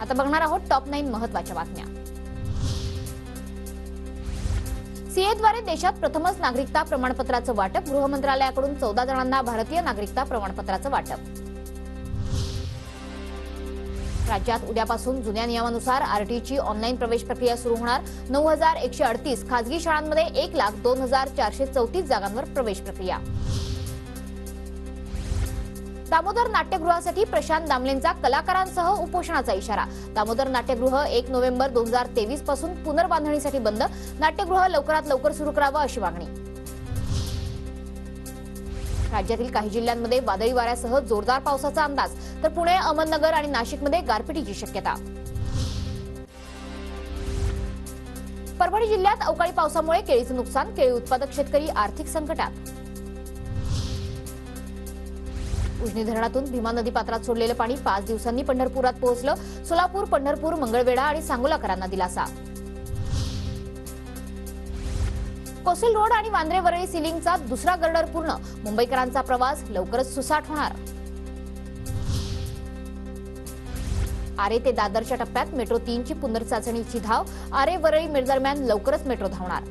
आता बघणार आहोत टॉप 9 महत्त्वाच्या बातम्या। सीएद्वारे देशात प्रथमच नागरिकता प्रमाणपत्राचं वाटप। गृह मंत्रालयाकडून 14 जणांना भारतीय नागरिकता प्रमाणपत्राचं वाटप। राज्यात उद्यापासून जुन्या नियमानुसार आरटीची ऑनलाईन प्रवेश प्रक्रिया सुरू होणार। 9138 खासगी शाळांमध्ये 1,02,434 जागांवर प्रवेश प्रक्रिया। दामोदर नाट्यगृहासाठी प्रशांत दामलेंचा कलाकारांसह उपोषणाचा इशारा। दामोदर नाट्यगृह 1 नोव्हेंबर 2023 पासून पुनर्बांधणीसाठी बंद। नाट्यगृह लवकरात लवकर सुरू करावं अशी मागणी। राज्यातील काही जिल्ह्यांमध्ये वादळी वाऱ्यासह जोरदार पावसाचा अंदाज, तर पुणे, अहमदनगर आणि नाशिकमध्ये गारपिटीची शक्यता। परभणी जिल्ह्यात अवकाळी पावसामुळे केळीचं नुकसान, केळी उत्पादक शेतकरी आर्थिक संकटात। उजनी धरणातून भीमा नदी पात्रात सोडलेलं पाणी 5 दिवसांनी पंढरपुरात पोहोचलं। सोलापूर, पंढरपूर, मंगळवेढा आणि सांगोलाकरांना दिलासा। कोसिल रोड आणि वांद्रे वरळी सिलिंगचा दुसरा गर्डर पूर्ण। मुंबईकरांचा प्रवास लवकरच सुसाट होणार। आरे ते दादरच्या टप्प्यात मेट्रो 3 ची पुनर्चाचणीची धाव। आरे वरळी दरम्यान लवकरच मेट्रो धावणार।